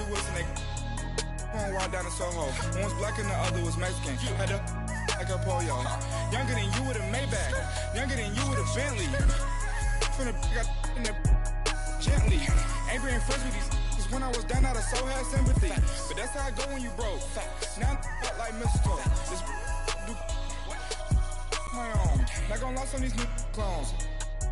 Wilson, they going wild down in Soho. One was black and the other was Mexican. Had a like a polio. Younger than you with a Maybach. Younger than you with a Bentley. From the got in the gently. Ain't been friends with these when I was down out of so had sympathy. But that's how I go when you broke. Now I'm like mistletoe. This do my own. Not gonna lost on these new clones.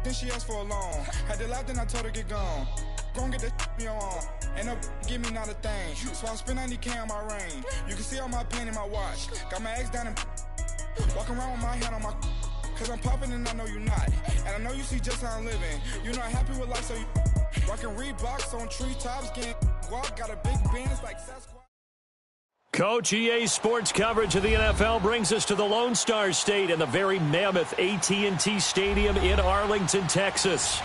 Then she asked for a loan. Had to laugh, then I told her get gone. Gon' get that me on. And up, give me not a thing. So I spend 90K on my ring. You can see all my pain in my watch. Got my ex down and walking around with my hand on my. Cause I'm popping and I know you not. And I know you see just how I'm living. You're not happy with life, so you rockin' Reeboks on treetops. Getting walk, got a big Benz like Sasquatch. Coach, EA Sports coverage of the NFL brings us to the Lone Star State and the very mammoth AT&T Stadium in Arlington, Texas.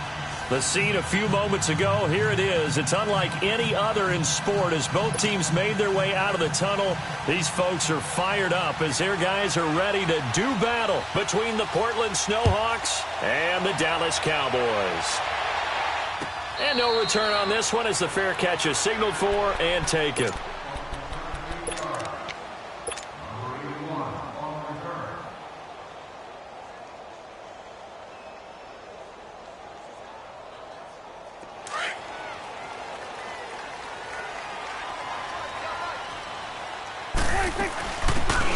The scene a few moments ago, here it is. It's unlike any other in sport as both teams made their way out of the tunnel. These folks are fired up as their guys are ready to do battle between the Portland Snowhawks and the Dallas Cowboys. And no return on this one as the fair catch is signaled for and taken.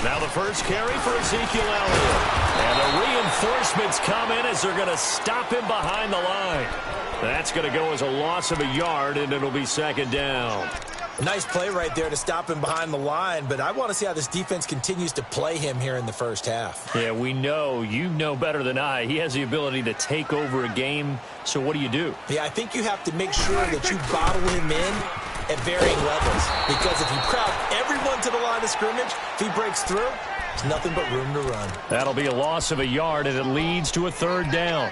Now the first carry for Ezekiel Elliott. And the reinforcements come in as they're going to stop him behind the line. That's going to go as a loss of a yard, and it'll be second down. Nice play right there to stop him behind the line, but I want to see how this defense continues to play him here in the first half. Yeah, we know. You know better than I. He has the ability to take over a game, so what do you do? Yeah, I think you have to make sure that you bottle him in at varying levels, because if you crowd everyone to the line of scrimmage, if he breaks through, there's nothing but room to run. That'll be a loss of a yard, and it leads to a third down.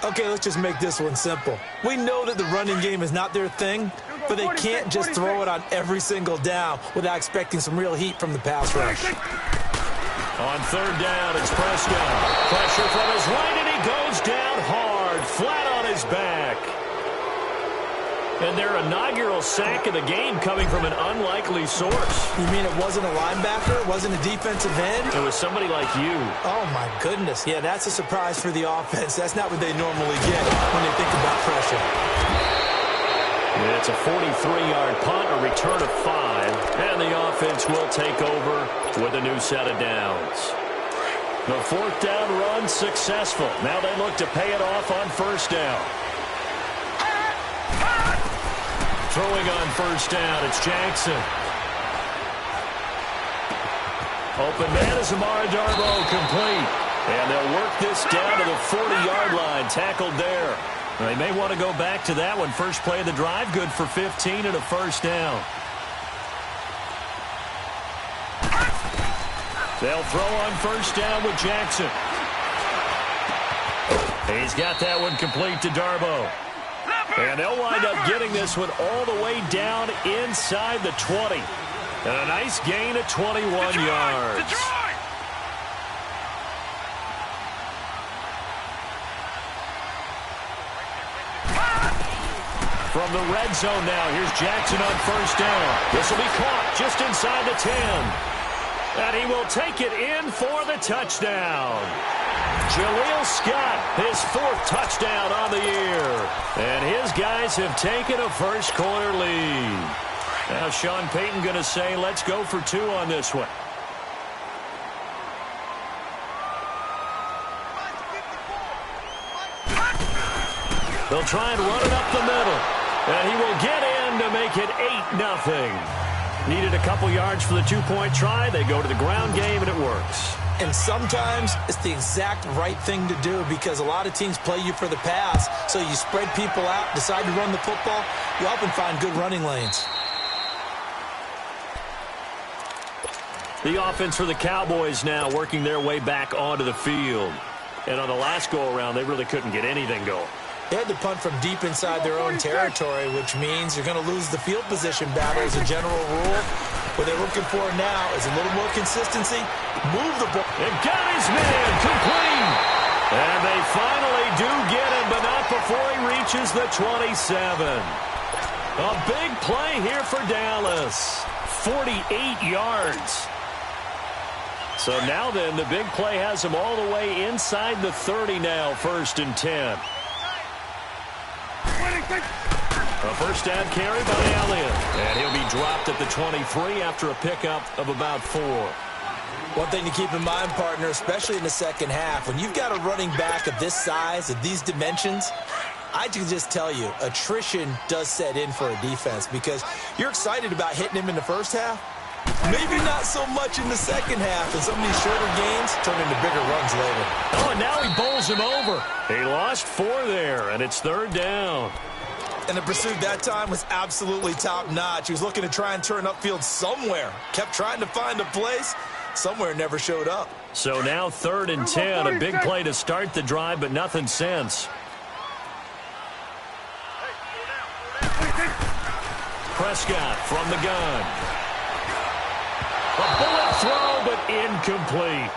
Okay, let's just make this one simple. We know that the running game is not their thing, but they can't just throw it on every single down without expecting some real heat from the pass rush. On third down, it's Prescott. Pressure from his right, and he goes down hard, flat on his back. And their inaugural sack of the game coming from an unlikely source. You mean it wasn't a linebacker? It wasn't a defensive end? It was somebody like you. Oh, my goodness. Yeah, that's a surprise for the offense. That's not what they normally get when they think about pressure. It's a 43-yard punt, a return of 5, and the offense will take over with a new set of downs. The fourth down run successful. Now they look to pay it off on first down. Throwing on first down, it's Jackson. Open man is Amara Darboh, complete. And they'll work this down to the 40-yard line, tackled there. They may want to go back to that one. First play of the drive, good for 15 and a first down. They'll throw on first down with Jackson. He's got that one complete to Darboh. And they'll wind up getting this one all the way down inside the 20. And a nice gain of 21 yards. From the red zone now, here's Jackson on first down. This will be caught just inside the 10. And he will take it in for the touchdown. Jaleel Scott, his fourth touchdown on the year. And his guys have taken a first-quarter lead. Now Sean Payton going to say, let's go for 2 on this one. They'll try and run it up the middle. And he will get in to make it 8-0. Needed a couple yards for the 2-point try. They go to the ground game, and it works. And sometimes it's the exact right thing to do because a lot of teams play you for the pass. So you spread people out, decide to run the football. You often find good running lanes. The offense for the Cowboys now working their way back onto the field. And on the last go-around, they really couldn't get anything going. They had to punt from deep inside their own territory, which means you're going to lose the field position battle as a general rule. What they're looking for now is a little more consistency. Move the ball. And got his man complete. And they finally do get him, but not before he reaches the 27. A big play here for Dallas. 48 yards. So now then, the big play has him all the way inside the 30 now, 1st and 10. A first down carry by Elliott. And he'll be dropped at the 23 after a pickup of about 4. One thing to keep in mind, partner, especially in the second half, when you've got a running back of this size, of these dimensions, I can just tell you, attrition does set in for a defense because you're excited about hitting him in the first half. Maybe not so much in the second half, and some of these shorter gains turn into bigger runs later. Oh, and now he bowls him over. He lost 4 there, and it's 3rd down. And the pursuit that time was absolutely top-notch. He was looking to try and turn upfield somewhere. Kept trying to find a place. Somewhere never showed up. So now 3rd and 10. A big play to start the drive, but nothing since. Prescott from the gun. A bullet throw, but incomplete.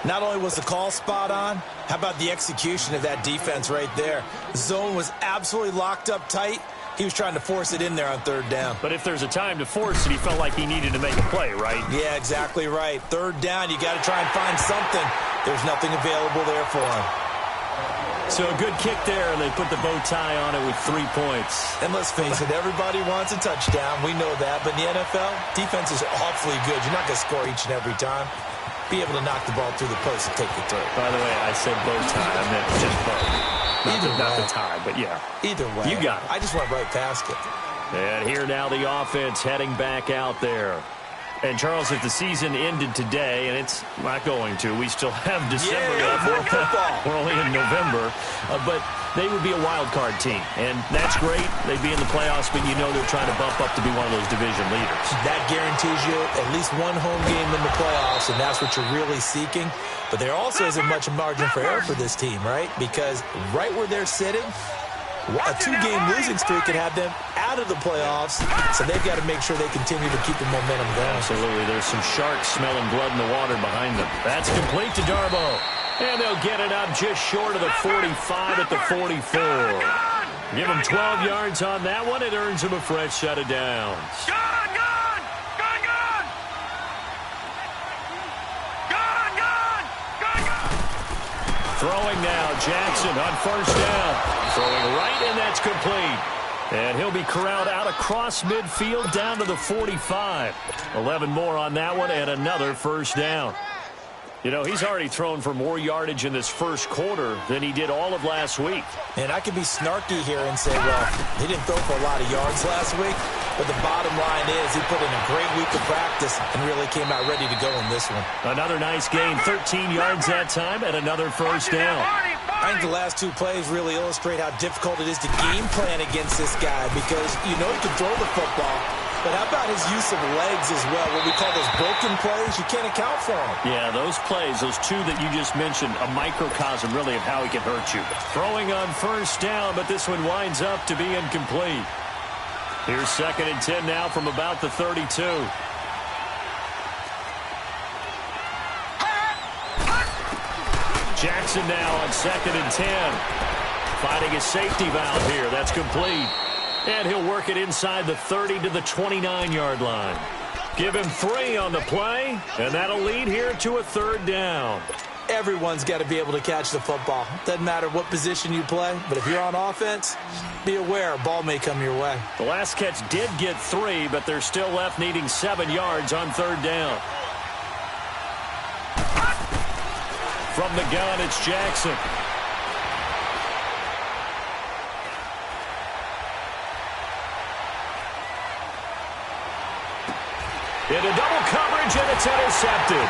Not only was the call spot on, how about the execution of that defense right there? The zone was absolutely locked up tight. He was trying to force it in there on 3rd down. But if there's a time to force it, he felt like he needed to make a play, right? Yeah, exactly right. 3rd down, you got to try and find something. There's nothing available there for him. So a good kick there, and they put the bow tie on it with 3 points. And let's face it, everybody wants a touchdown. We know that. But in the NFL, defenses are awfully good. You're not going to score each and every time. Be able to knock the ball through the post and take the throw. By the way, I said bow tie. I meant just bow. Not the tie, but yeah. Either way. You got it. I just went right past it. And here now the offense heading back out there. And, Charles, if the season ended today, and it's not going to, we still have December left. More football. We're only in November. But they would be a wild card team. And that's great. They'd be in the playoffs, but you know they're trying to bump up to be one of those division leaders. That guarantees you at least one home game in the playoffs, and that's what you're really seeking. But there also isn't much margin for error for this team, right? Because right where they're sitting, a 2-game losing streak could have them out of the playoffs, so they've got to make sure they continue to keep the momentum going. Absolutely. There's some sharks smelling blood in the water behind them. That's complete to Darboh. And they'll get it up just short of the 45 at the 44. Give them 12 yards on that one. It earns them a fresh set of downs. Throwing now, Jackson on 1st down. Throwing right, and that's complete. And he'll be corralled out across midfield down to the 45. 11 more on that one, and another 1st down. You know, he's already thrown for more yardage in this first quarter than he did all of last week. And I could be snarky here and say, well, he didn't throw for a lot of yards last week, but the bottom line is he put in a great week of practice and really came out ready to go in this one. Another nice gain, 13 yards that time, and another 1st down. I think the last 2 plays really illustrate how difficult it is to game plan against this guy because you know he can throw the football, but how about his use of legs as well? What we call those broken plays, you can't account for them. Yeah, those plays, those 2 that you just mentioned, a microcosm really of how he can hurt you. Throwing on 1st down, but this one winds up to be incomplete. Here's 2nd and 10 now from about the 32. Jackson now on 2nd and 10. Finding a safety valve here. That's complete. And he'll work it inside the 30 to the 29-yard line. Give him 3 on the play, and that'll lead here to a 3rd down. Everyone's got to be able to catch the football. Doesn't matter what position you play, but if you're on offense, be aware a ball may come your way. The last catch did get 3, but they're still left needing 7 yards on 3rd down. From the gun, it's Jackson. Into double coverage, and it's intercepted.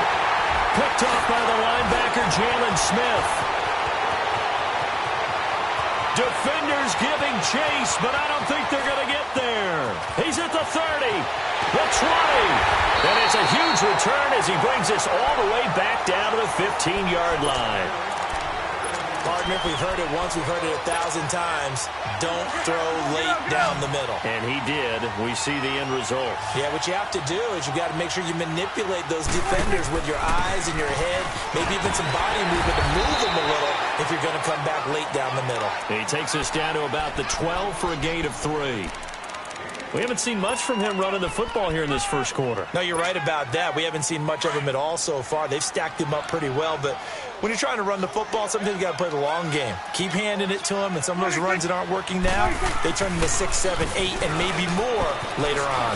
Picked off by the linebacker, Jalen Smith. Defenders giving chase, but I don't think they're going to get there. He's at the 30, the 20. And it's a huge return as he brings us all the way back down to the 15-yard line. Partner, if we've heard it once, we've heard it 1,000 times. Don't throw late down the middle. And he did. We see the end result. Yeah, what you have to do is you got to make sure you manipulate those defenders with your eyes and your head, maybe even some body movement to move them a little if you're going to come back late down the middle. He takes us down to about the 12 for a gain of 3. We haven't seen much from him running the football here in this first quarter. No, you're right about that. We haven't seen much of him at all so far. They've stacked him up pretty well, but when you're trying to run the football, sometimes you got to play the long game. Keep handing it to him, and some of those runs that aren't working now, they turn into 6, 7, 8, and maybe more later on.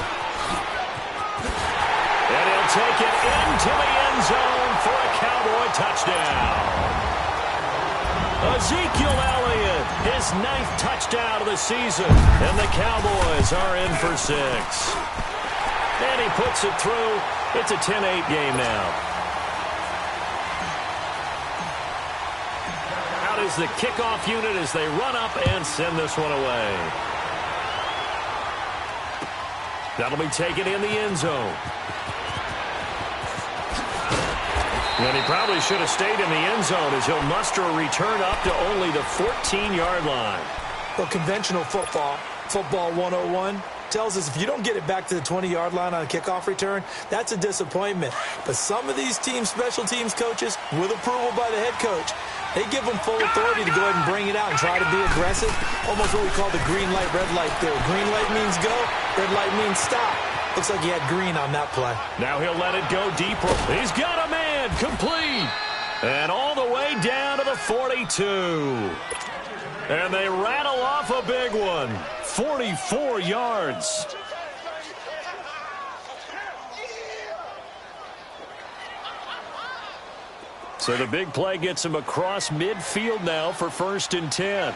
And he'll take it into the end zone for a Cowboy touchdown. Ezekiel Elliott, his 9th touchdown of the season, and the Cowboys are in for 6. And he puts it through. It's a 10-8 game now. Out is the kickoff unit as they run up and send this one away. That'll be taken in the end zone. And he probably should have stayed in the end zone as he'll muster a return up to only the 14-yard line. Well, conventional football 101, tells us if you don't get it back to the 20-yard line on a kickoff return, that's a disappointment. But some of these teams, special teams coaches, with approval by the head coach, they give them full authority to go ahead and bring it out and try to be aggressive. Almost what we call the green light, red light theory. Green light means go, red light means stop. Looks like he had green on that play. Now he'll let it go deeper. He's got a man, complete. And all the way down to the 42. And they rattle off a big one. 44 yards. So the big play gets him across midfield now for 1st and 10.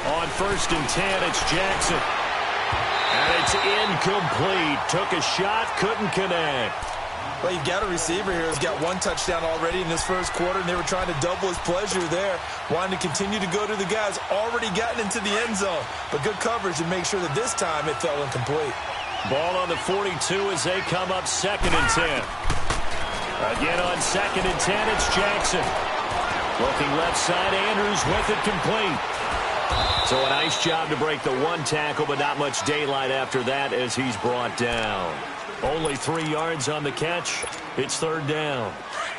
On 1st and 10, it's Jackson. And it's incomplete. Took a shot, couldn't connect. Well, you've got a receiver here who's got 1 touchdown already in this first quarter, and they were trying to double his pleasure there, wanting to continue to go to the guys already gotten into the end zone. But good coverage to make sure that this time it fell incomplete. Ball on the 42 as they come up 2nd and 10. Again on 2nd and 10, it's Jackson. Looking left side, Andrews with it complete. So a nice job to break the 1 tackle, but not much daylight after that as he's brought down. Only 3 yards on the catch. It's 3rd down.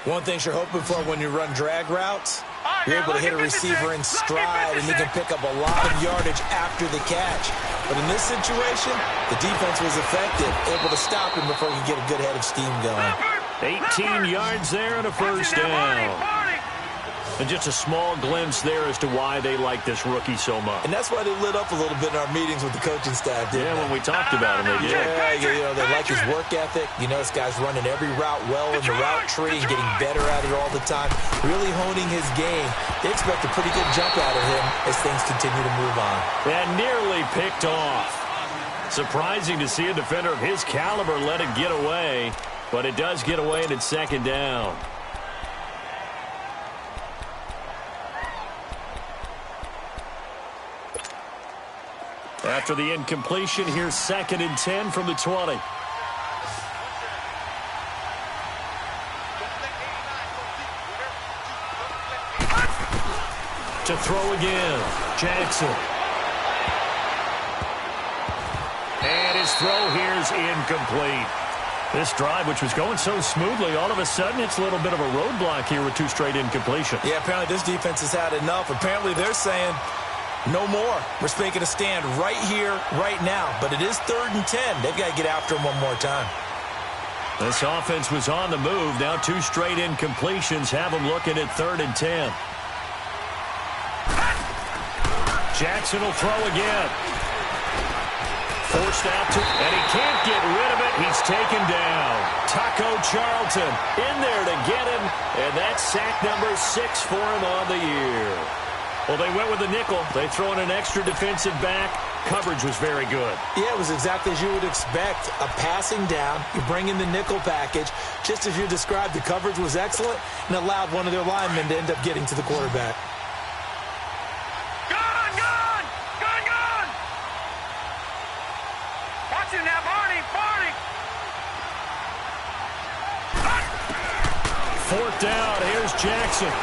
One thing you're hoping for when you run drag routes, you're able to hit a receiver in stride, and he can pick up a lot of yardage after the catch. But in this situation, the defense was effective, able to stop him before he could get a good head of steam going. 18 yards there and a 1st down. And just a small glimpse there as to why they like this rookie so much. And that's why they lit up a little bit in our meetings with the coaching staff, didn't they? When we talked about him, they did. Yeah, they like his work ethic. You know, this guy's running every route well in the route tree and getting better at it all the time, really honing his game. They expect a pretty good jump out of him as things continue to move on. And nearly picked off. Surprising to see a defender of his caliber let it get away, but it does get away and it's 2nd down. After the incompletion, here's 2nd and 10 from the 20. To throw again, Jackson. And his throw here's incomplete. This drive, which was going so smoothly, all of a sudden it's a little bit of a roadblock here with 2 straight incompletions. Yeah, apparently this defense has had enough. Apparently they're saying, no more. We're making a stand right here, right now. But it is 3rd and 10. They've got to get after him one more time. This offense was on the move. Now 2 straight incompletions have them looking at 3rd and 10. Jackson will throw again. Forced out to, and he can't get rid of it. He's taken down. Taco Charlton in there to get him, and that's sack number 6 for him on the year. Well, they went with the nickel. They throw in an extra defensive back. Coverage was very good. Yeah, it was exactly as you would expect. A passing down. You bring in the nickel package. Just as you described, the coverage was excellent and allowed one of their linemen to end up getting to the quarterback. Gone! Watch him now, Barney! 4th down. Here's Jackson.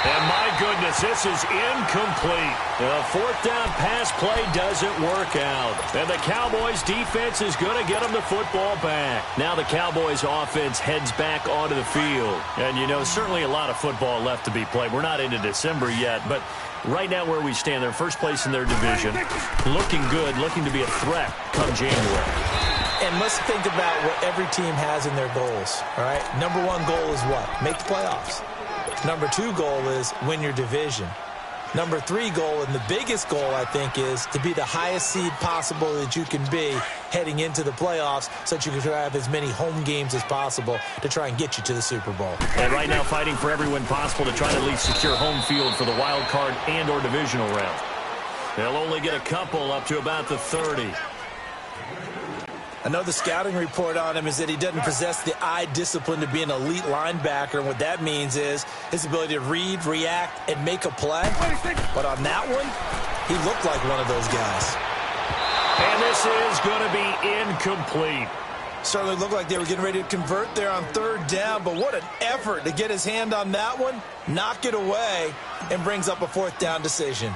And my goodness, this is incomplete. The fourth down pass play doesn't work out. And the Cowboys defense is going to get them the football back. Now the Cowboys offense heads back onto the field. And, you know, certainly a lot of football left to be played. We're not into December yet, but right now where we stand, they're first place in their division. Looking good, looking to be a threat come January. And let's think about what every team has in their goals, all right? Number one goal is what? Make the playoffs. Number two goal is win your division. Number three goal, and the biggest goal, I think, is to be the highest seed possible that you can be heading into the playoffs so that you can have as many home games as possible to try and get you to the Super Bowl. And right now fighting for every win possible to try to at least secure home field for the wild card and or divisional round. They'll only get a couple up to about the 30. Another scouting report on him is that he doesn't possess the eye discipline to be an elite linebacker. And what that means is his ability to read, react, and make a play. But on that one, he looked like one of those guys. And this is going to be incomplete. Certainly looked like they were getting ready to convert there on third down. But what an effort to get his hand on that one, knock it away, and brings up a fourth down decision.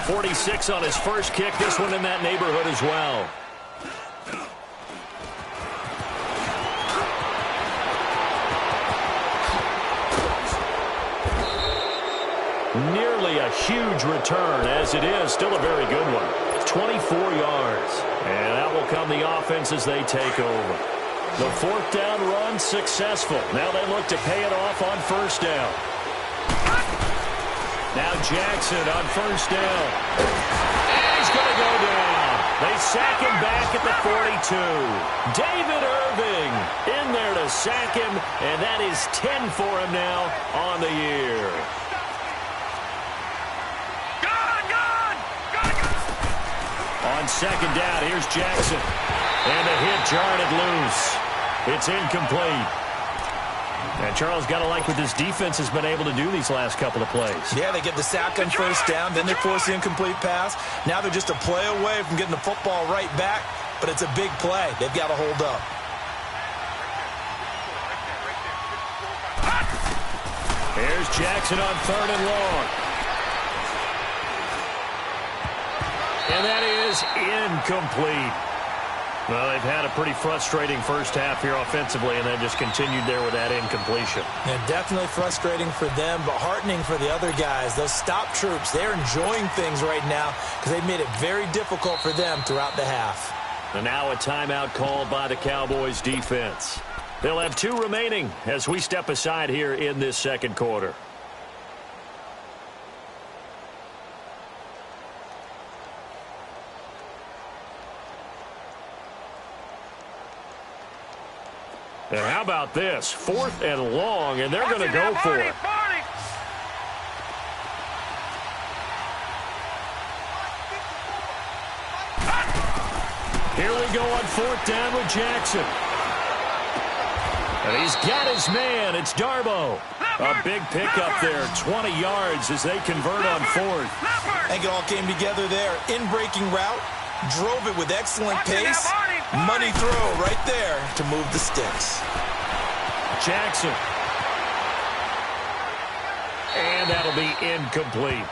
46 on his first kick. This one in that neighborhood as well. Nearly a huge return, as it is. Still a very good one. 24 yards. And that will come the offense as they take over. The fourth down run successful. Now they look to pay it off on first down. Now Jackson on first down. And he's going to go down. They sack him back at the 42. David Irving in there to sack him, and that is 10 for him now on the year. On second down, here's Jackson. And the hit jarred it loose. It's incomplete. And Charles, got to like what this defense has been able to do these last couple of plays. Yeah, they get the sack on first down, then they force the incomplete pass. Now they're just a play away from getting the football right back, but it's a big play. They've got to hold up. Here's Jackson on third and long. And that is incomplete. Well, they've had a pretty frustrating first half here offensively, and then just continued there with that incompletion. Yeah, definitely frustrating for them, but heartening for the other guys. Those stop troops, they're enjoying things right now because they've made it very difficult for them throughout the half. And now a timeout called by the Cowboys defense. They'll have 2 remaining as we step aside here in this second quarter. And how about this? 4th and long, and they're going to go for it. Here we go on 4th down with Jackson. And he's got his man. It's Darbo. A big pickup there, 20 yards as they convert on 4th. I think it all came together there. In-breaking route, drove it with excellent pace. Money throw right there to move the sticks. Jackson. And that'll be incomplete.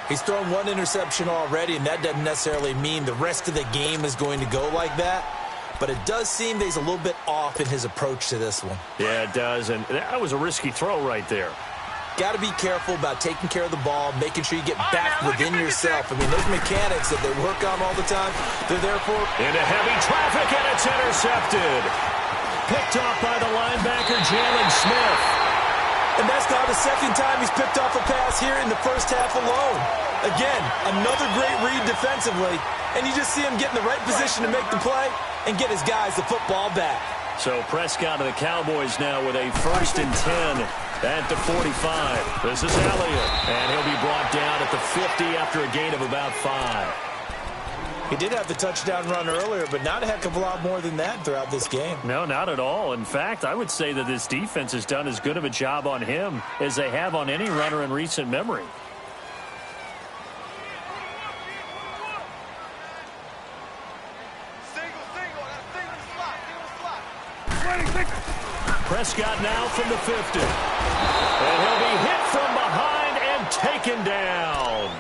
He's thrown 1 interception already, and that doesn't necessarily mean the rest of the game is going to go like that. But it does seem that he's a little bit off in his approach to this one. Yeah, it does, and that was a risky throw right there. Got to be careful about taking care of the ball, making sure you get back within yourself. I mean, those mechanics that they work on all the time, they're there for. Into heavy traffic, and it's intercepted. Picked off by the linebacker, Jalen Smith. And that's now the second time he's picked off a pass here in the first half alone. Again, another great read defensively, and you just see him get in the right position to make the play and get his guys the football back. So Prescott of the Cowboys now with a 1st and 10 at the 45. This is Elliott, and he'll be brought down at the 50 after a gain of about 5. He did have the touchdown run earlier, but not a heck of a lot more than that throughout this game. No, not at all. In fact, I would say that this defense has done as good of a job on him as they have on any runner in recent memory. Prescott now from the 50. And he'll be hit from behind and taken down.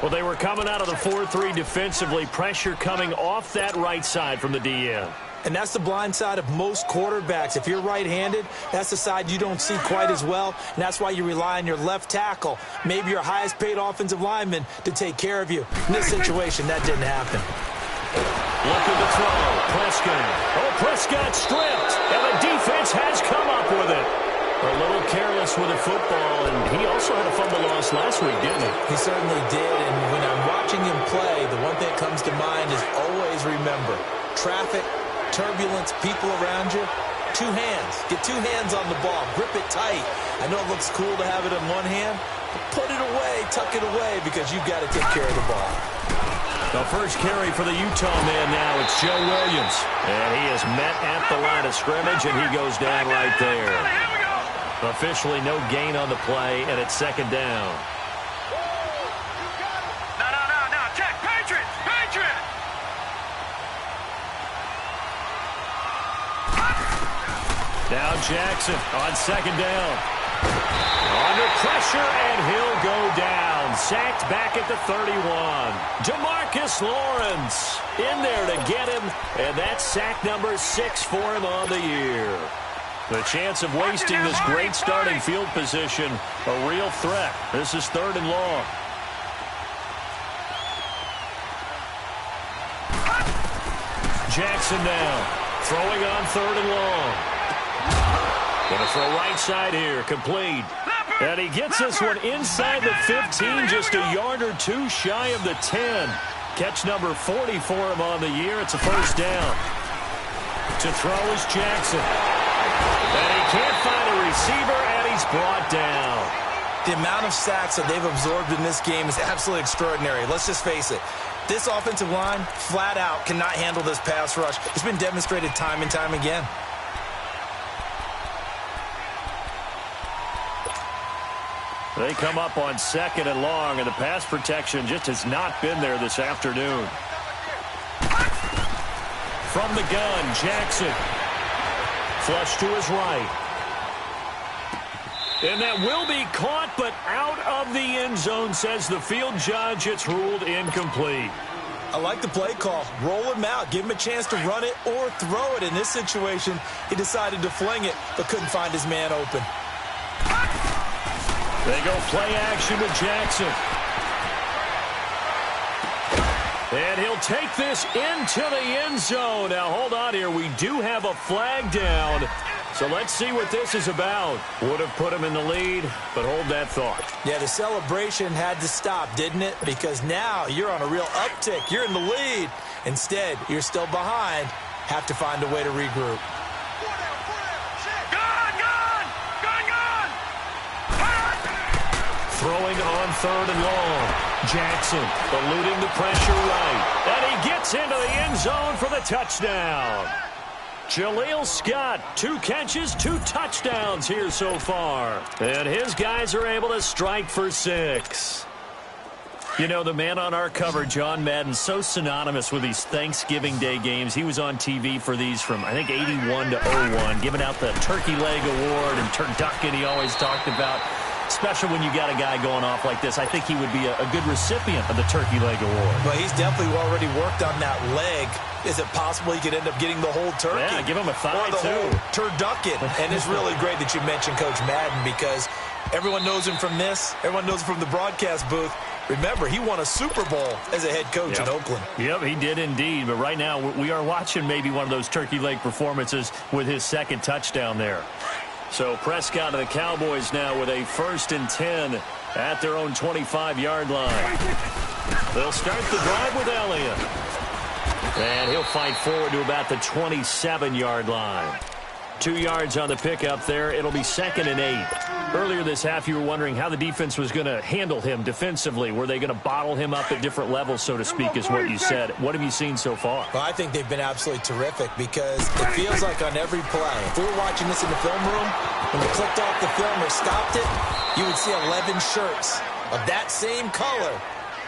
Well, they were coming out of the 4-3 defensively. Pressure coming off that right side from the DN. And that's the blind side of most quarterbacks. If you're right-handed, that's the side you don't see quite as well, and that's why you rely on your left tackle, maybe your highest-paid offensive lineman, to take care of you. In this situation, that didn't happen. Looking to throw. Prescott. Oh, Prescott stripped, and the defense has come up with it. A little careless with the football, and he also had a fumble loss last week, didn't he? He certainly did, and when I'm watching him play, the one thing that comes to mind is always remember, traffic, turbulence, people around you, two hands. Get two hands on the ball. Grip it tight. I know it looks cool to have it in one hand, but put it away, tuck it away, because you've got to take care of the ball. The first carry for the Utah man now, it's Joe Williams. And he is met at the line of scrimmage, and he goes down right there. Officially no gain on the play, and it's second down. No. Check. Patriot. Now Jackson on second down. Under pressure, and he'll go down. Sacked back at the 31. DeMarcus Lawrence in there to get him, and that's sack number 6 for him on the year. The chance of wasting this great starting field position, a real threat. This is 3rd and long. Jackson now, throwing on 3rd and long. Going to throw right side here, complete. And he gets this one inside the 15, just a yard or two shy of the 10. Catch number 40 for him on the year. It's a first down. To throw is Jackson. And he can't find a receiver, and he's brought down. The amount of sacks that they've absorbed in this game is absolutely extraordinary. Let's just face it. This offensive line, flat out, cannot handle this pass rush. It's been demonstrated time and time again. They come up on 2nd and long, and the pass protection just has not been there this afternoon. From the gun, Jackson. Flush to his right. And that will be caught, but out of the end zone, says the field judge. It's ruled incomplete. I like the play call. Roll him out. Give him a chance to run it or throw it. In this situation, he decided to fling it, but couldn't find his man open. They go play action with Jackson. And he'll take this into the end zone. Now, hold on here. We do have a flag down. So let's see what this is about. Would have put him in the lead, but hold that thought. Yeah, the celebration had to stop, didn't it? Because now you're on a real uptick. You're in the lead. Instead, you're still behind. Have to find a way to regroup. Throwing on 3rd and long. Jackson eluding the pressure right. And he gets into the end zone for the touchdown. Jaleel Scott, 2 catches, 2 touchdowns here so far. And his guys are able to strike for 6. You know, the man on our cover, John Madden, so synonymous with these Thanksgiving Day games. He was on TV for these from, I think, 81 to 01, giving out the Turkey Leg Award and turducken he always talked about. Especially when you got a guy going off like this. I think he would be a good recipient of the Turkey Leg Award. Well, he's definitely already worked on that leg. Is it possible he could end up getting the whole turkey? Yeah, give him a thigh, or the whole turducken. And it's really great that you mentioned Coach Madden, because everyone knows him from this. Everyone knows him from the broadcast booth. Remember, he won a Super Bowl as a head coach in Oakland. Yep, he did indeed. But right now, we are watching maybe one of those turkey leg performances with his 2nd touchdown there. So Prescott and the Cowboys now with a 1st and 10 at their own 25-yard line. They'll start the drive with Elliott. And he'll fight forward to about the 27-yard line. 2 yards on the pickup there. It'll be 2nd and 8. Earlier this half, you were wondering how the defense was going to handle him defensively. Were they going to bottle him up at different levels, so to speak, is what you said. What have you seen so far? Well, I think they've been absolutely terrific, because it feels like on every play, if we were watching this in the film room, when you clicked off the film or stopped it, you would see 11 shirts of that same color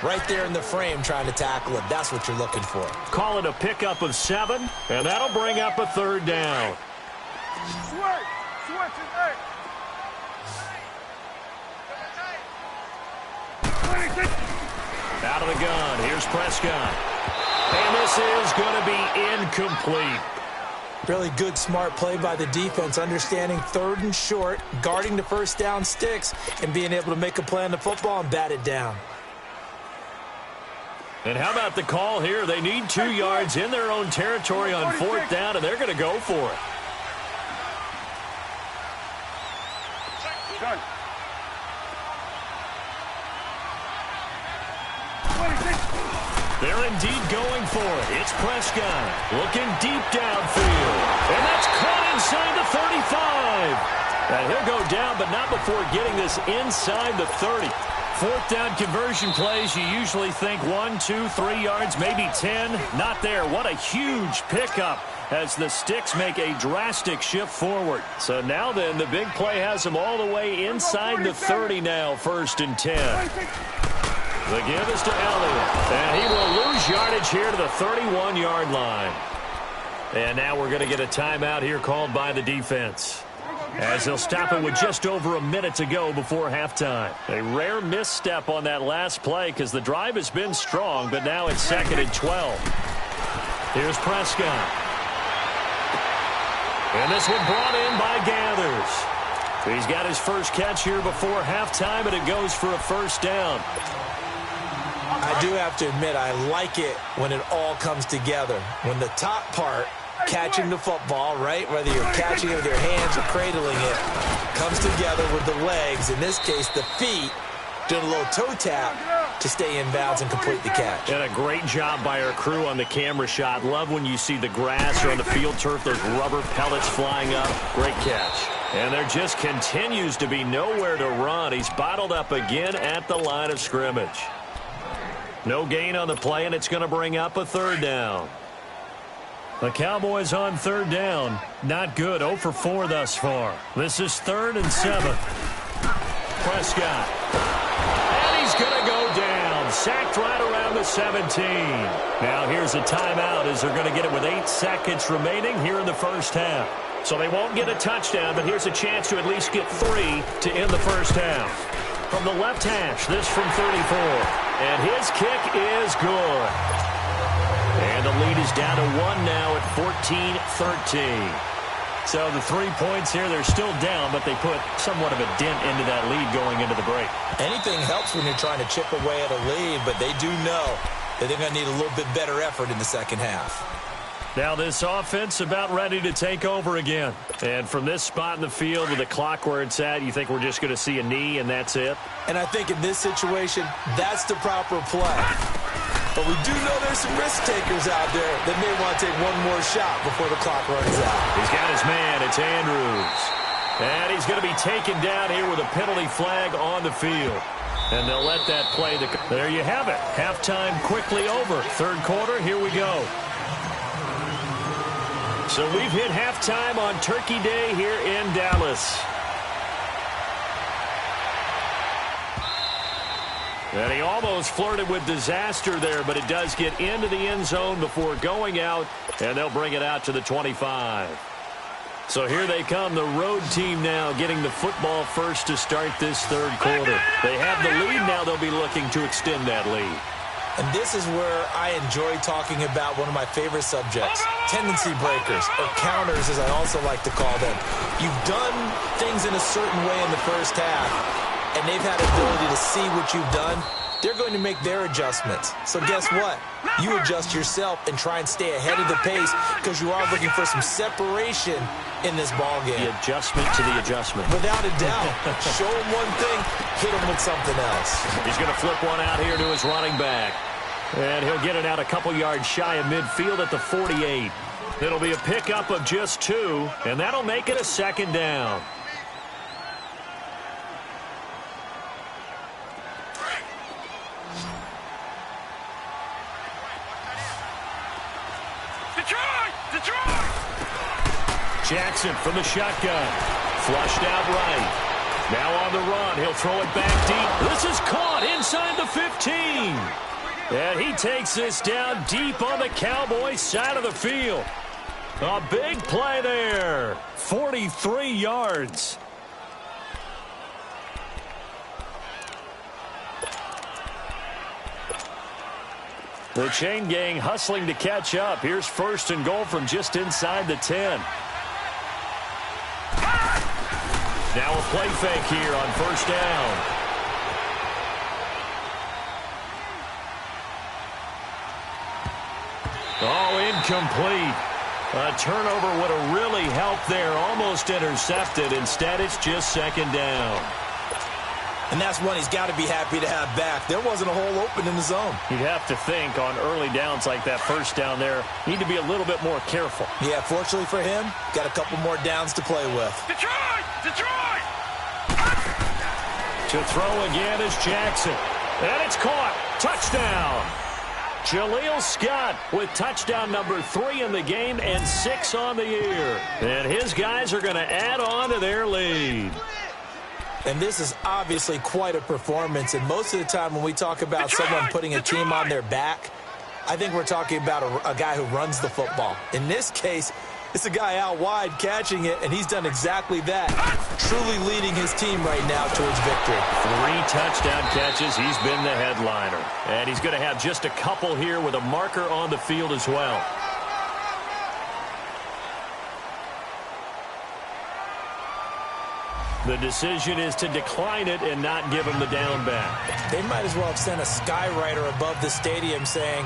right there in the frame trying to tackle him. That's what you're looking for. Call it a pickup of 7, and that'll bring up a 3rd down. Out of the gun, here's Prescott. And this is going to be incomplete. Really good, smart play by the defense, understanding 3rd and short, guarding the first down sticks, and being able to make a play on the football and bat it down. And how about the call here? They need 2 yards in their own territory on 4th down, and they're going to go for it. They're indeed going for it. It's Prescott looking deep downfield. And that's caught inside the 35. And he'll go down, but not before getting this inside the 30. 4th down conversion plays, you usually think 1, 2, 3 yards, maybe 10. Not there. What a huge pickup as the sticks make a drastic shift forward. So now then, the big play has them all the way inside the 30 now, 1st and 10. The give is to Elliott, and he will lose yardage here to the 31-yard line. And now we're going to get a timeout here called by the defense, as they'll stop it with just over a minute to go before halftime. A rare misstep on that last play because the drive has been strong, but now it's 2nd and 12. Here's Prescott. And this one brought in by Gathers. He's got his first catch here before halftime, and it goes for a 1st down. I do have to admit, I like it when it all comes together. When the top part, catching the football, right, whether you're catching it with your hands or cradling it, comes together with the legs, in this case the feet, doing a little toe tap to stay in bounds and complete the catch. And a great job by our crew on the camera shot. Love when you see the grass or on the field turf, those rubber pellets flying up. Great catch. And there just continues to be nowhere to run. He's bottled up again at the line of scrimmage. No gain on the play, and it's going to bring up a 3rd down. The Cowboys on 3rd down. Not good. 0 for 4 thus far. This is 3rd and 7. Prescott. And he's going to go down. Sacked right around the 17. Now here's a timeout as they're going to get it with 8 seconds remaining here in the first half. So they won't get a touchdown, but here's a chance to at least get 3 to end the first half. From the left hash, this from 34. And his kick is good. And the lead is down to 1 now at 14-13. So the 3 points here, they're still down, but they put somewhat of a dent into that lead going into the break. Anything helps when you're trying to chip away at a lead, but they do know that they're going to need a little bit better effort in the second half. Now this offense about ready to take over again. And from this spot in the field with the clock where it's at, you think we're just going to see a knee and that's it? And I think in this situation, that's the proper play. But we do know there's some risk takers out there that may want to take one more shot before the clock runs out. He's got his man. It's Andrews. And he's going to be taken down here with a penalty flag on the field. And they'll let that play. There you have it. Halftime quickly over. 3rd quarter, here we go. So we've hit halftime on Turkey Day here in Dallas. And he almost flirted with disaster there, but it does get into the end zone before going out, and they'll bring it out to the 25. So here they come, the road team now getting the football first to start this 3rd quarter. They have the lead now. They'll be looking to extend that lead. And this is where I enjoy talking about one of my favorite subjects, tendency breakers, or counters as I also like to call them. You've done things in a certain way in the first half, and they've had the ability to see what you've done. They're going to make their adjustments. So guess what? You adjust yourself and try and stay ahead of the pace because you are looking for some separation in this ballgame. The adjustment to the adjustment. Without a doubt. Show him one thing, hit him with something else. He's going to flip one out here to his running back. And he'll get it out a couple yards shy of midfield at the 48. It'll be a pickup of just 2, and that'll make it a 2nd down. Detroit! Jackson from the shotgun. Flushed out right. Now on the run. He'll throw it back deep. This is caught inside the 15. And he takes this down deep on the Cowboys side of the field. A big play there. 43 yards. The chain gang hustling to catch up. Here's 1st and goal from just inside the 10. Now a play fake here on 1st down. Oh, incomplete. A turnover would have really helped there. Almost intercepted. Instead, it's just 2nd down. And that's one he's got to be happy to have back. There wasn't a hole open in the zone. You'd have to think on early downs like that 1st down there, need to be a little bit more careful. Yeah, fortunately for him, got a couple more downs to play with. Detroit! Detroit! To throw again is Jackson. And it's caught. Touchdown. Jaleel Scott with touchdown number 3 in the game and 6 on the year. And his guys are going to add on to their lead. And this is obviously quite a performance. And most of the time when we talk about someone putting a team on their back, I think we're talking about a guy who runs the football. In this case, it's a guy out wide catching it, and he's done exactly that, truly leading his team right now towards victory. 3 touchdown catches. He's been the headliner. And he's going to have just a couple here with a marker on the field as well. The decision is to decline it and not give him the down back. They might as well have sent a skywriter above the stadium saying,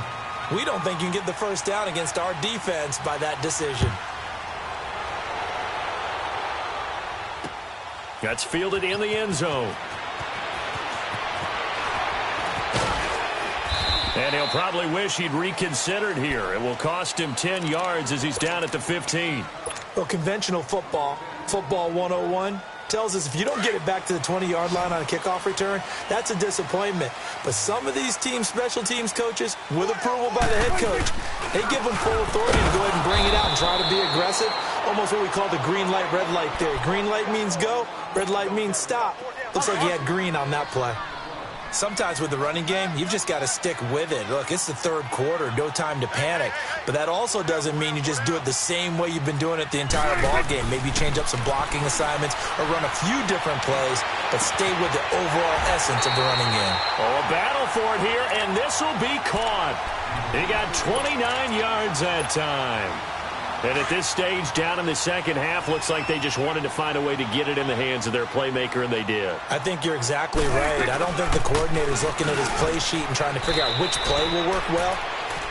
we don't think you can get the 1st down against our defense by that decision. That's fielded in the end zone. And he'll probably wish he'd reconsidered here. It will cost him 10 yards as he's down at the 15. Well, conventional football 101, tells us if you don't get it back to the 20-yard line on a kickoff return, that's a disappointment. But some of these teams, special teams coaches, with approval by the head coach, they give them full authority to go ahead and bring it out and try to be aggressive. Almost what we call the green light, red light theory. Green light means go, red light means stop. Looks like he had green on that play. Sometimes with the running game, you've just got to stick with it. Look, it's the 3rd quarter, no time to panic. But that also doesn't mean you just do it the same way you've been doing it the entire ball game. Maybe change up some blocking assignments or run a few different plays, but stay with the overall essence of the running game. Oh, a battle for it here, and this will be caught. He got 29 yards that time. And at this stage, down in the 2nd half, looks like they just wanted to find a way to get it in the hands of their playmaker, and they did. I think you're exactly right. I don't think the coordinator's looking at his play sheet and trying to figure out which play will work well.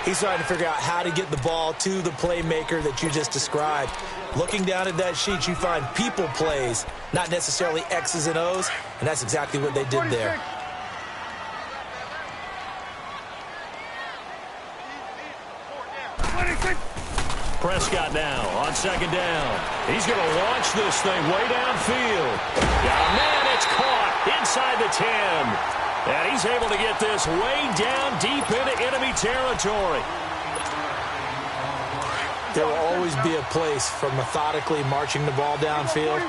He's trying to figure out how to get the ball to the playmaker that you just described. Looking down at that sheet, you find people plays, not necessarily X's and O's, and that's exactly what they did there. Prescott now on 2nd down. He's going to launch this thing way downfield. Yeah, man, it's caught inside the 10. And he's able to get this way down deep into enemy territory. There will always be a place for methodically marching the ball downfield.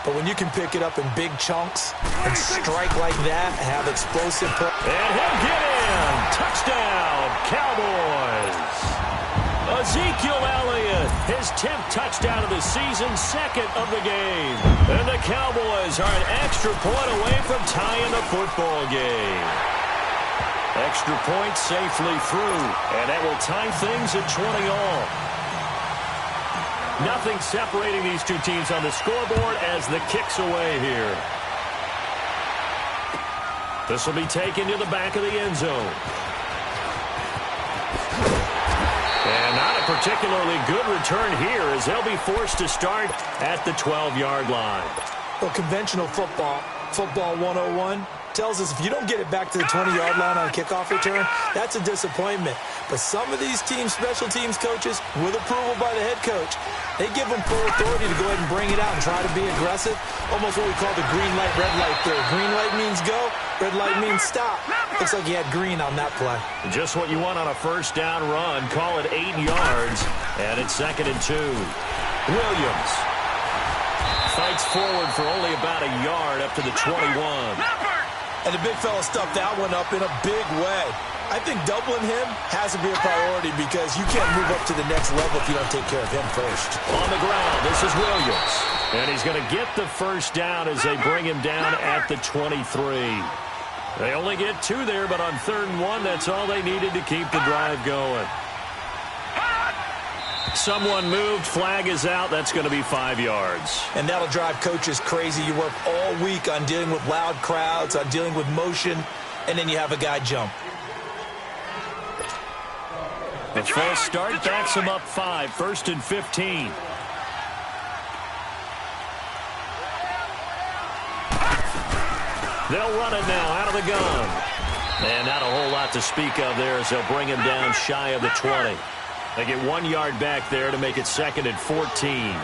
But when you can pick it up in big chunks and strike like that, have explosive play. And he'll get in. Touchdown, Cowboys. Ezekiel Elliott, his 10th touchdown of the season, 2nd of the game. And the Cowboys are an extra point away from tying the football game. Extra point safely through, and that will tie things at 20 all. Nothing separating these two teams on the scoreboard as the kick's away here. This will be taken to the back of the end zone. And not a particularly good return here as they'll be forced to start at the 12-yard line. Well, conventional football 101, tells us if you don't get it back to the 20-yard line on a kickoff return, that's a disappointment. But some of these teams, special teams coaches, with approval by the head coach, they give them full authority to go ahead and bring it out and try to be aggressive. Almost what we call the green light, red light theory. Green light means go, red light means stop. Looks like he had green on that play. Just what you want on a 1st down run. Call it 8 yards, and it's 2nd and 2. Williams fights forward for only about a yard up to the 21. And the big fella stuffed that one up in a big way. I think doubling him has to be a priority because you can't move up to the next level if you don't take care of him first. On the ground, this is Williams. And he's going to get the first down as they bring him down at the 23. They only get 2 there, but on 3rd and 1, that's all they needed to keep the drive going. Someone moved, flag is out, that's going to be 5 yards. And that'll drive coaches crazy. You work all week on dealing with loud crowds, on dealing with motion, and then you have a guy jump. The false start backs him up 5, 1st and 15. They'll run it now out of the gun. And not a whole lot to speak of there as they'll bring him down shy of the 20. They get 1 yard back there to make it 2nd and 14.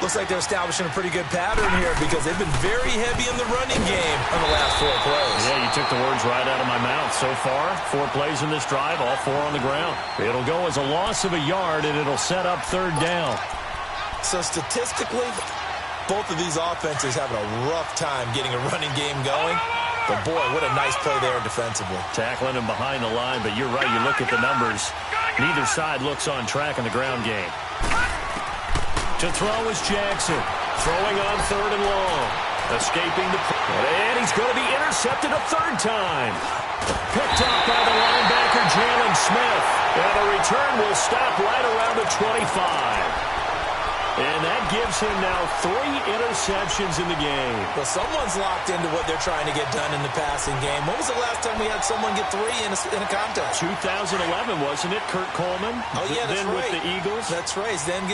Looks like they're establishing a pretty good pattern here because they've been very heavy in the running game on the last 4 plays. Yeah, you took the words right out of my mouth. So far, 4 plays in this drive, all 4 on the ground. It'll go as a loss of a yard, and it'll set up 3rd down. So statistically, both of these offenses having a rough time getting a running game going. But, boy, what a nice play there defensively. Tackling him behind the line, but you're right. You look at the numbers. Neither side looks on track in the ground game. To throw is Jackson. Throwing on 3rd and long. Escaping the... And he's going to be intercepted a 3rd time. Picked up by the linebacker, Jalen Smith. And the return will stop right around the 25. And that gives him now 3 interceptions in the game. Well, someone's locked into what they're trying to get done in the passing game. When was the last time we had someone get 3 in a contest? 2011, wasn't it? Kurt Coleman. Oh, yeah, that's then right. With the Eagles. That's right. Then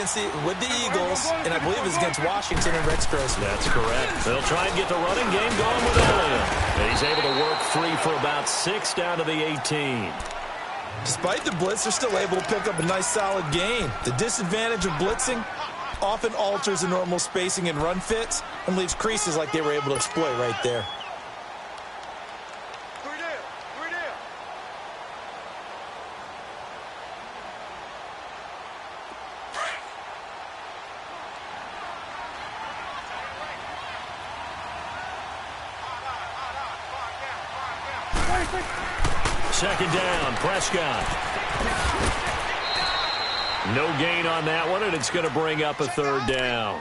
with the Eagles, and I believe it was against Washington and Rex Grossman. That's correct. They'll try and get the running game going with Elliott. And he's able to work free for about 6 down to the 18. Despite the blitz, they're still able to pick up a nice, solid gain. The disadvantage of blitzing often alters the normal spacing and run fits and leaves creases like they were able to exploit right there. Second down, Prescott. No gain on that one, and it's going to bring up a 3rd down.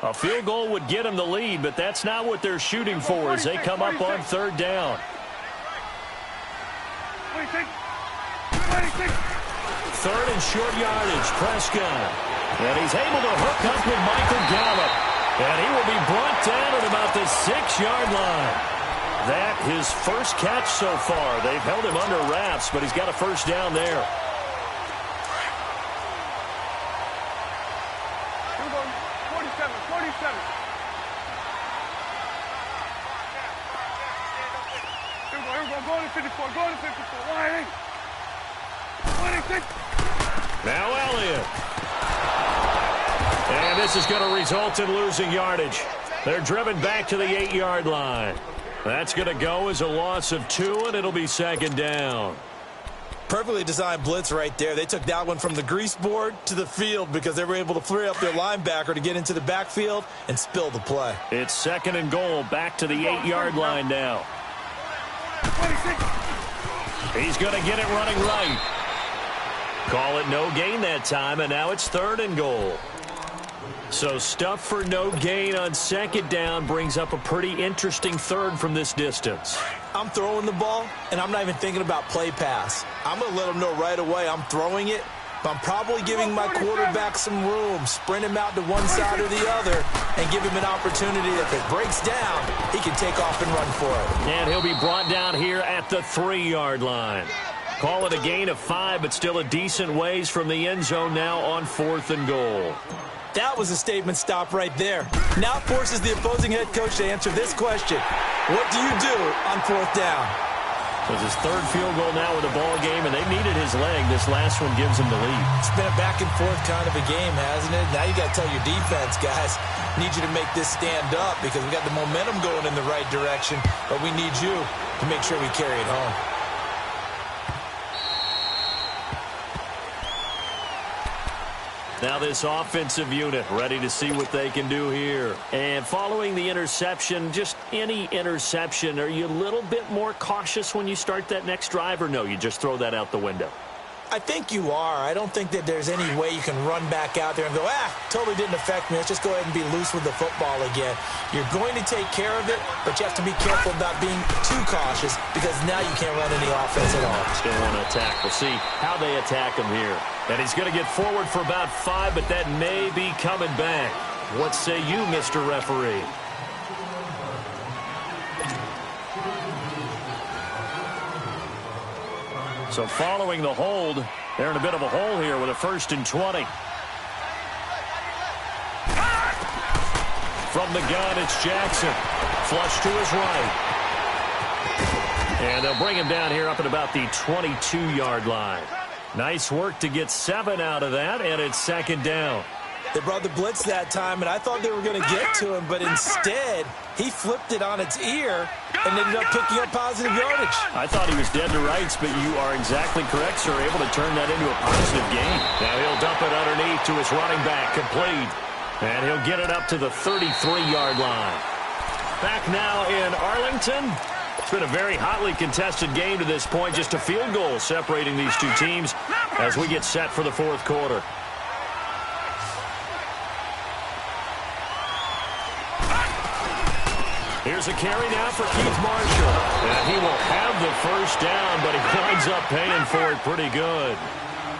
A field goal would get them the lead, but that's not what they're shooting for as they come up on 3rd down. 3rd and short yardage, Prescott. And he's able to hook up with Michael Gallup. And he will be brought down at about the 6-yard line. That his first catch so far. They've held him under wraps, but he's got a first down there. Now Elliott. And this is going to result in losing yardage. They're driven back to the 8-yard line. That's going to go as a loss of 2, and it'll be 2nd down. Perfectly designed blitz right there. They took that one from the grease board to the field because they were able to free up their linebacker to get into the backfield and spill the play. It's 2nd and goal, back to the 8-yard line now. He's going to get it running right. Call it no gain that time, and now it's 3rd and goal. So stuff for no gain on 2nd down brings up a pretty interesting 3rd from this distance. I'm throwing the ball, and I'm not even thinking about play pass. I'm going to let them know right away I'm throwing it, but I'm probably giving my quarterback some room, sprint him out to one side or the other, and give him an opportunity. If it breaks down, he can take off and run for it. And he'll be brought down here at the 3-yard line. Call it a gain of 5, but still a decent ways from the end zone now on 4th and goal. That was a statement stop right there. Now forces the opposing head coach to answer this question. What do you do on 4th down? So it's his 3rd field goal now with the ball game, and they needed his leg. This last one gives him the lead. It's been a back-and-forth kind of a game, hasn't it? Now you got to tell your defense, guys, need you to make this stand up because we got the momentum going in the right direction, but we need you to make sure we carry it home. Now this offensive unit ready to see what they can do here. And following the interception, just any interception, are you a little bit more cautious when you start that next drive, or no, you just throw that out the window? I think you are. I don't think that there's any way you can run back out there and go, totally didn't affect me. Let's just go ahead and be loose with the football again. You're going to take care of it, but you have to be careful about being too cautious because now you can't run any offense at all. Still want to attack. We'll see how they attack him here. And he's going to get forward for about 5, but that may be coming back. What say you, Mr. Referee? So following the hold, they're in a bit of a hole here with a 1st and 20. From the gun, it's Jackson. Flush to his right. And they'll bring him down here up at about the 22-yard line. Nice work to get 7 out of that, and it's 2nd down. They brought the blitz that time, and I thought they were going to get to him, but instead, he flipped it on its ear and ended up picking up positive yardage. I thought he was dead to rights, but you are exactly correct, sir. Able to turn that into a positive gain. Now he'll dump it underneath to his running back, complete. And he'll get it up to the 33-yard line. Back now in Arlington. It's been a very hotly contested game to this point. Just a field goal separating these two teams as we get set for the 4th quarter. Here's a carry now for Keith Marshall. And he will have the 1st down, but he winds up paying for it pretty good.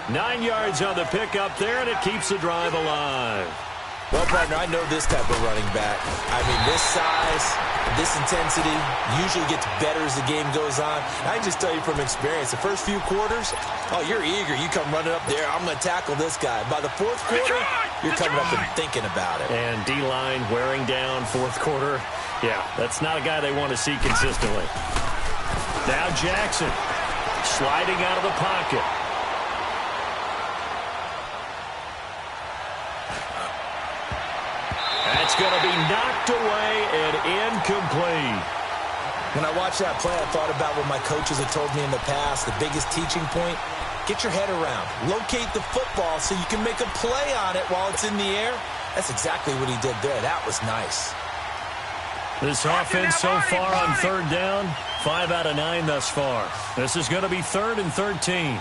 9 yards on the pickup there, and it keeps the drive alive. Well, partner, I know this type of running back. I mean, this size, this intensity usually gets better as the game goes on. I can just tell you from experience, the first few quarters, you're eager. You come running up there, I'm going to tackle this guy. By the 4th quarter, you're coming up and thinking about it. And D-line wearing down 4th quarter. Yeah, that's not a guy they want to see consistently. Now Jackson sliding out of the pocket. That's going to be knocked away and incomplete. When I watched that play, I thought about what my coaches have told me in the past. The biggest teaching point, get your head around. Locate the football so you can make a play on it while it's in the air. That's exactly what he did there. That was nice. This offense so far on 3rd down, 5 out of 9 thus far. This is going to be 3rd and 13.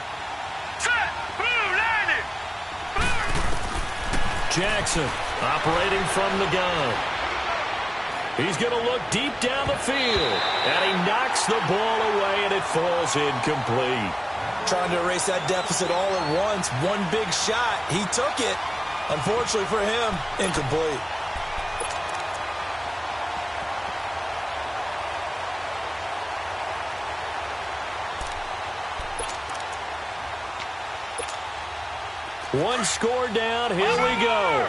Jackson operating from the gun. He's going to look deep down the field, and he knocks the ball away, and it falls incomplete. Trying to erase that deficit all at once. One big shot. He took it. Unfortunately for him, incomplete. One score down. Here we go.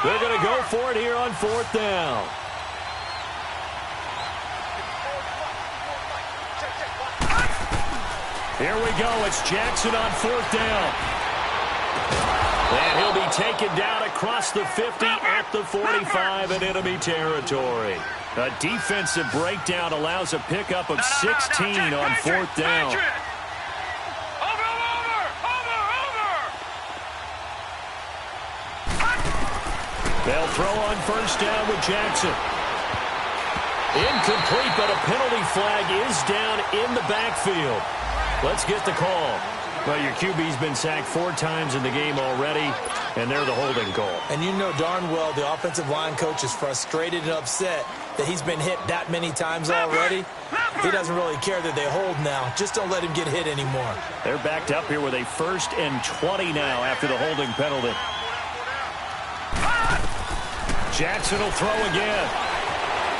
They're going to go for it here on 4th down. Here we go. It's Jackson on 4th down. And he'll be taken down across the 50 at the 45 in enemy territory. A defensive breakdown allows a pickup of 16 on 4th down. They'll throw on 1st down with Jackson. Incomplete, but a penalty flag is down in the backfield. Let's get the call. Well, your QB's been sacked 4 times in the game already, and they're the holding call. And you know darn well the offensive line coach is frustrated and upset that he's been hit that many times already. He doesn't really care that they hold now. Just don't let him get hit anymore. They're backed up here with a 1st and 20 now after the holding penalty. Jackson will throw again.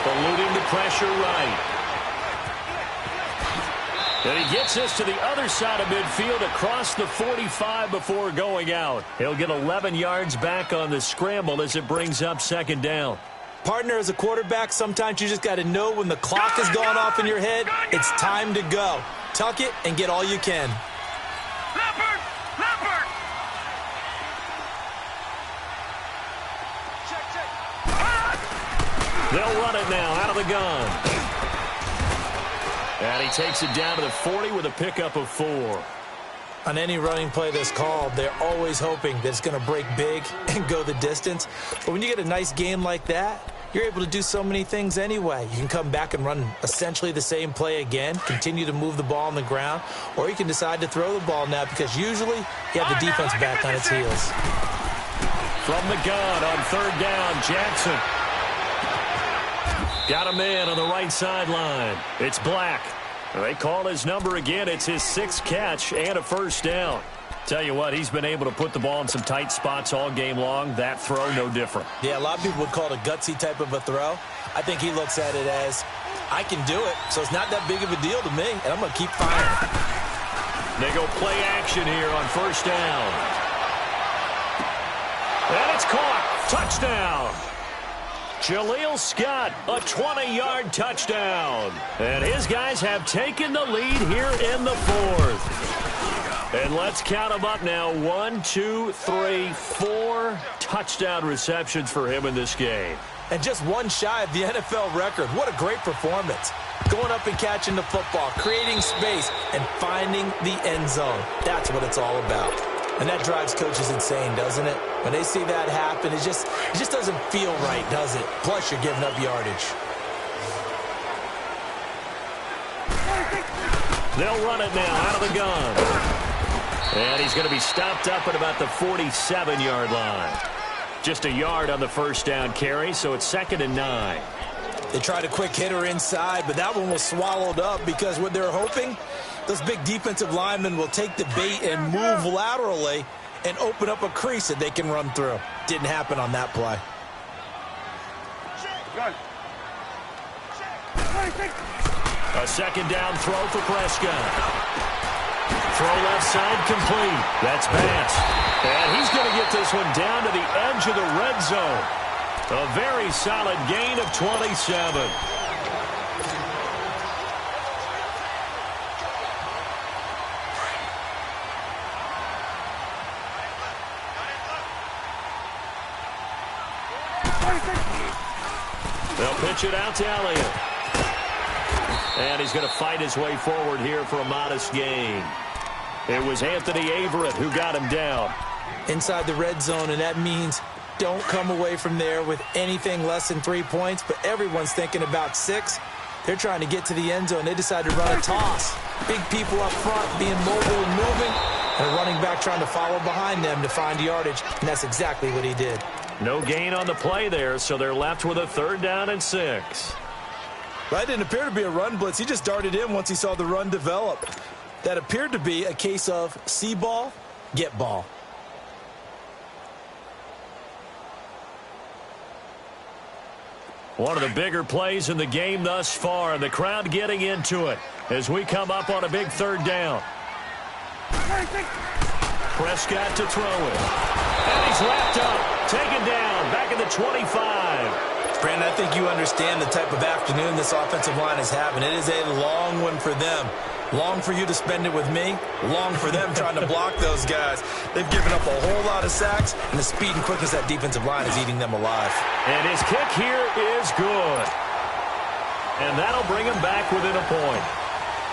Eluding the pressure right. And he gets this to the other side of midfield across the 45 before going out. He'll get 11 yards back on the scramble as it brings up 2nd down. Partner, as a quarterback, sometimes you just got to know when the clock has gone off in your head, it's time to go. Tuck it and get all you can. They'll run it now out of the gun. And he takes it down to the 40 with a pickup of 4. On any running play that's called, they're always hoping that it's going to break big and go the distance. But when you get a nice game like that, you're able to do so many things anyway. You can come back and run essentially the same play again, continue to move the ball on the ground, or you can decide to throw the ball now because usually you have the defense back on its heels. From the gun on third down, Jackson. Got a man on the right sideline. It's Black. They call his number again. It's his 6th catch and a first down. Tell you what, he's been able to put the ball in some tight spots all game long. That throw, no different. Yeah, a lot of people would call it a gutsy type of a throw. I think he looks at it as, I can do it, so it's not that big of a deal to me, and I'm going to keep firing. They go play action here on first down. And it's caught. Touchdown. Jaleel Scott, a 20-yard touchdown. And his guys have taken the lead here in the 4th. And let's count them up now. 1, 2, 3, 4 touchdown receptions for him in this game. And just one shy of the NFL record. What a great performance. Going up and catching the football, creating space, and finding the end zone. That's what it's all about. And that drives coaches insane, doesn't it? When they see that happen, it just doesn't feel right, does it? Plus, you're giving up yardage. They'll run it now out of the gun. And he's going to be stopped up at about the 47-yard line. Just a yard on the first down carry, so it's 2nd and 9. They tried a quick hitter inside, but that one was swallowed up because what they're hoping, those big defensive linemen will take the bait and move laterally and open up a crease that they can run through. Didn't happen on that play. A 2nd down throw for Prescott. Throw left side complete. That's pass. And he's going to get this one down to the edge of the red zone. A very solid gain of 27. They'll pitch it out to Elliott. And he's going to fight his way forward here for a modest gain. It was Anthony Averett who got him down. Inside the red zone, and that means don't come away from there with anything less than 3 points, but everyone's thinking about 6. They're trying to get to the end zone. They decide to run a toss. Big people up front being mobile and moving, and a running back trying to follow behind them to find yardage, and that's exactly what he did. No gain on the play there, so they're left with a 3rd down and 6. That didn't appear to be a run blitz. He just darted in once he saw the run develop. That appeared to be a case of see ball, get ball. One of the bigger plays in the game thus far, and the crowd getting into it as we come up on a big 3rd down. Prescott to throw it. And he's wrapped up, taken down, back at the 25. Brandon, I think you understand the type of afternoon this offensive line is having. It is a long one for them. Long for you to spend it with me. Long for them trying to block those guys. They've given up a whole lot of sacks, and the speed and quickness of that defensive line is eating them alive. And his kick here is good. And that'll bring him back within a point.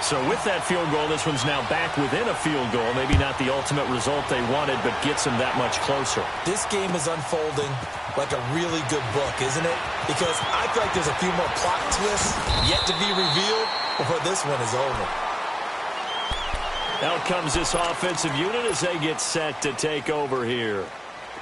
So with that field goal, this one's now back within a field goal. Maybe not the ultimate result they wanted, but gets them that much closer. This game is unfolding like a really good book, isn't it? Because I feel like there's a few more plot twists yet to be revealed before this one is over. Out comes this offensive unit as they get set to take over here.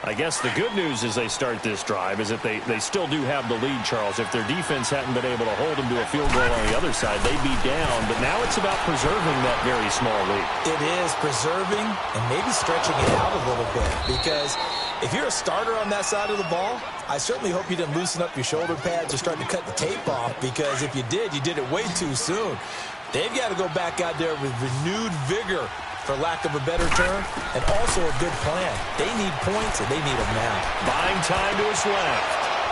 I guess the good news as they start this drive is that they still do have the lead, Charles. If their defense hadn't been able to hold them to a field goal on the other side, they'd be down. But now it's about preserving that very small lead. It is preserving and maybe stretching it out a little bit. Because if you're a starter on that side of the ball, I certainly hope you didn't loosen up your shoulder pads or start to cut the tape off. Because if you did it way too soon. They've got to go back out there with renewed vigor, for lack of a better term, and also a good plan. They need points, and they need them now. Buying time to his left.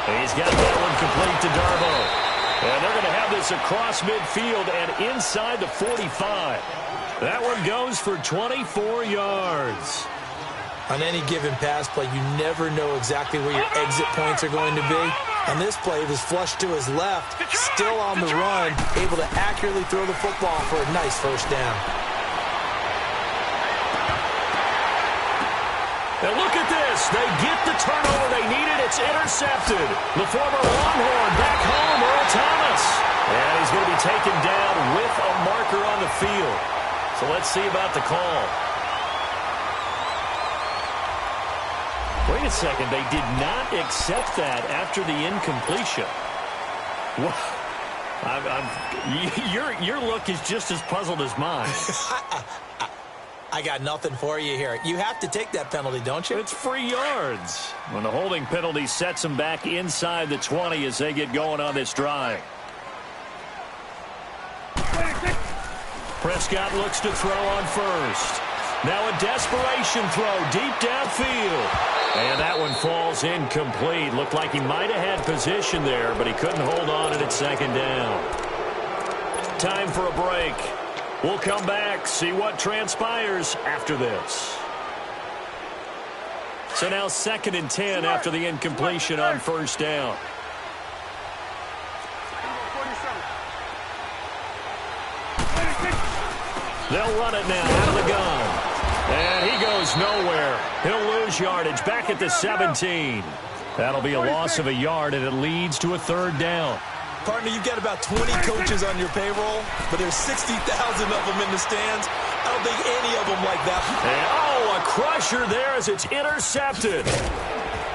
He's got that one complete to Darbo. And they're going to have this across midfield and inside the 45. That one goes for 24 yards. On any given pass play, you never know exactly where your exit points are going to be. On this play, it was flushed to his left, still on the run, able to accurately throw the football for a nice first down. They get the turnover they needed. It's intercepted. The former Longhorn back home, Earl Thomas. And he's going to be taken down with a marker on the field. So let's see about the call. Wait a second. They did not accept that after the incompletion. Your look is just as puzzled as mine. I got nothing for you here. You have to take that penalty, don't you? It's free yards. When the holding penalty sets them back inside the 20 as they get going on this drive. Prescott looks to throw on first. Now a desperation throw deep downfield. And that one falls incomplete. Looked like he might have had position there, but he couldn't hold on and it's second down. Time for a break. We'll come back, see what transpires after this. So now 2nd and 10 after the incompletion on first down. They'll run it now out of the gun. And he goes nowhere. He'll lose yardage back at the 17. That'll be a loss of a yard, and it leads to a 3rd down. Partner, you've got about 20 coaches on your payroll, but there's 60,000 of them in the stands. I don't think any of them like that. And, a crusher there as it's intercepted.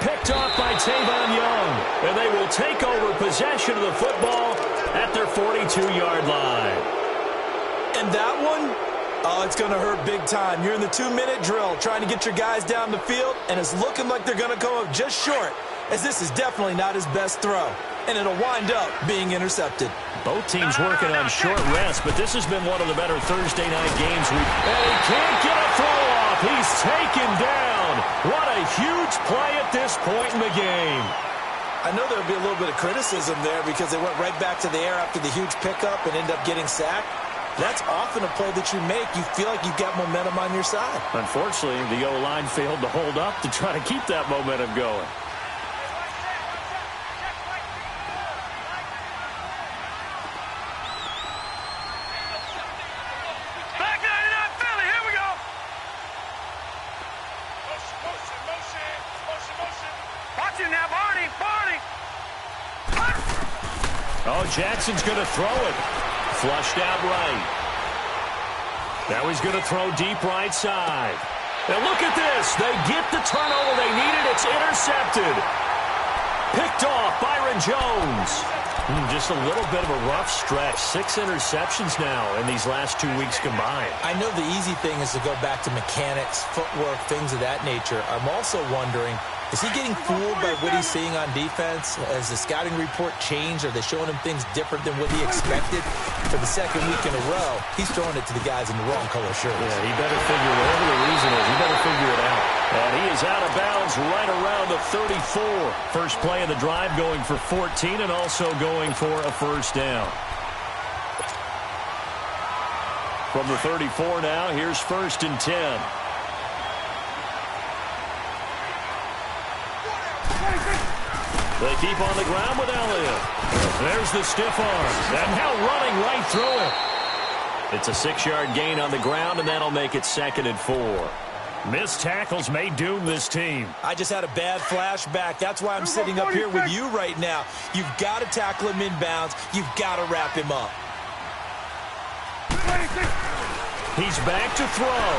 Picked off by Tavon Young. And they will take over possession of the football at their 42-yard line. And that one, it's going to hurt big time. You're in the 2-minute drill trying to get your guys down the field, and it's looking like they're going to come up just short, as this is definitely not his best throw. And it'll wind up being intercepted. Both teams working on short rest, but this has been one of the better Thursday night games. And he can't get a throw off. He's taken down. What a huge play at this point in the game. I know there'll be a little bit of criticism there because they went right back to the air after the huge pickup and ended up getting sacked. That's often a play that you make. You feel like you've got momentum on your side. Unfortunately, the O-line failed to hold up to try to keep that momentum going. Oh, Jackson's going to throw it. Flushed out right. Now he's going to throw deep right side. And look at this. They get the turnover they needed. It's intercepted. Picked off Byron Jones. Just a little bit of a rough stretch. 6 interceptions now in these last 2 weeks combined. I know the easy thing is to go back to mechanics, footwork, things of that nature. I'm also wondering, is he getting fooled by what he's seeing on defense? Has the scouting report changed? Are they showing him things different than what he expected? For the 2nd week in a row, he's throwing it to the guys in the wrong color shirts. Yeah, he better figure, whatever the reason is, he better figure it out. And he is out of bounds right around the 34. First play of the drive going for 14 and also going for a first down. From the 34 now, here's 1st and 10. They keep on the ground with Elliott. There's the stiff arm. And now running right through it. It's a 6-yard gain on the ground, and that'll make it 2nd and 4. Missed tackles may doom this team. I just had a bad flashback. That's why I'm sitting up here with you right now. You've got to tackle him inbounds. You've got to wrap him up. He's back to throw.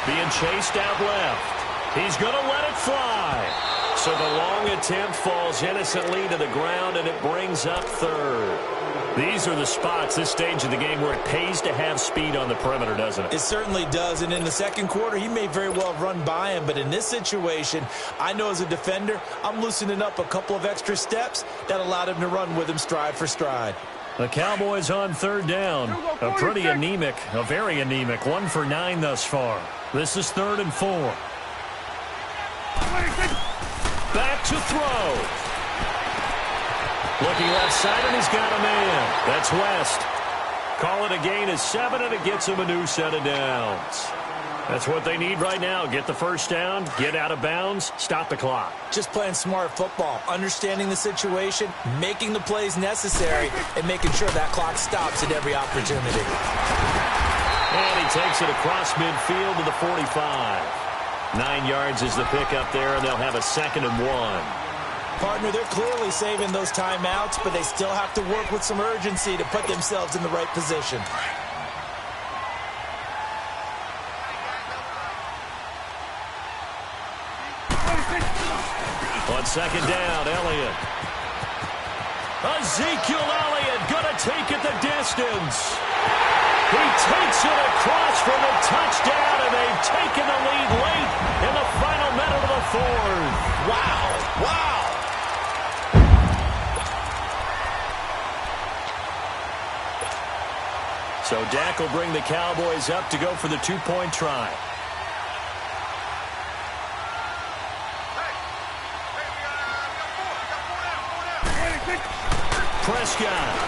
Being chased out left. He's going to let it fly. So the long attempt falls innocently to the ground, and it brings up 3rd. These are the spots, this stage of the game, where it pays to have speed on the perimeter, doesn't it? It certainly does, and in the 2nd quarter, he may very well have run by him, but in this situation, I know as a defender, I'm loosening up a couple of extra steps that allowed him to run with him stride for stride. The Cowboys on 3rd down. A pretty anemic, a very anemic, 1 for 9 thus far. This is 3rd and 4. Back to throw. Looking left side, and he's got a man. That's West. Call it a gain of 7, and it gets him a new set of downs. That's what they need right now. Get the first down, get out of bounds, stop the clock. Just playing smart football, understanding the situation, making the plays necessary, and making sure that clock stops at every opportunity. And he takes it across midfield to the 45. 9 yards is the pickup there, and they'll have a 2nd and 1. Partner, they're clearly saving those timeouts, but they still have to work with some urgency to put themselves in the right position. On 2nd down, Elliott. Ezekiel Elliott going to take it the distance. He takes it across for the touchdown, and they've taken the lead late in the final minute of the 4th. Wow. Wow. So Dak will bring the Cowboys up to go for the 2-point try. Prescott.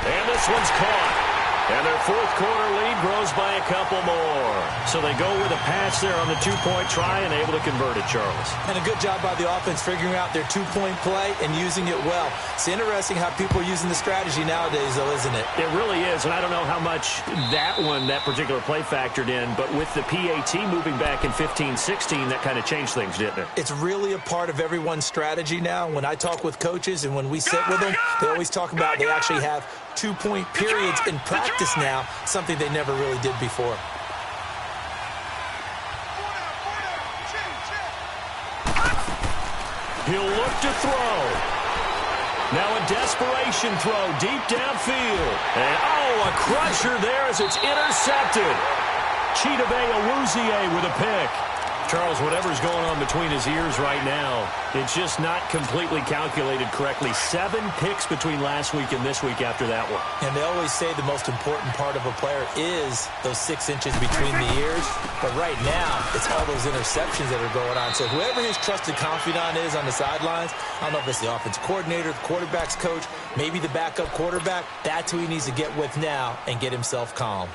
And this one's caught. And their 4th quarter lead grows by a couple more. So they go with a pass there on the 2-point try and able to convert it, Charles. And a good job by the offense figuring out their 2-point play and using it well. It's interesting how people are using the strategy nowadays, though, isn't it? It really is, and I don't know how much that particular play factored in, but with the PAT moving back in 15-16, that kind of changed things, didn't it? It's really a part of everyone's strategy now. When I talk with coaches and when we sit with them, they always talk about they actually have 2-point periods in practice now, something they never really did before. He'll look to throw. Now a desperation throw deep downfield. And, a crusher there as it's intercepted. Chidobe with a pick. Charles, whatever's going on between his ears right now, it's just not completely calculated correctly. 7 picks between last week and this week after that one. And they always say the most important part of a player is those 6 inches between the ears. But right now, it's all those interceptions that are going on. So whoever his trusted confidant is on the sidelines, I don't know if it's the offensive coordinator, the quarterback's coach, maybe the backup quarterback, that's who he needs to get with now and get himself calm.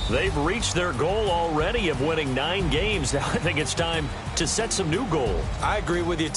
They've reached their goal already of winning 9 games. Now I think it's time to set some new goals. I agree with you.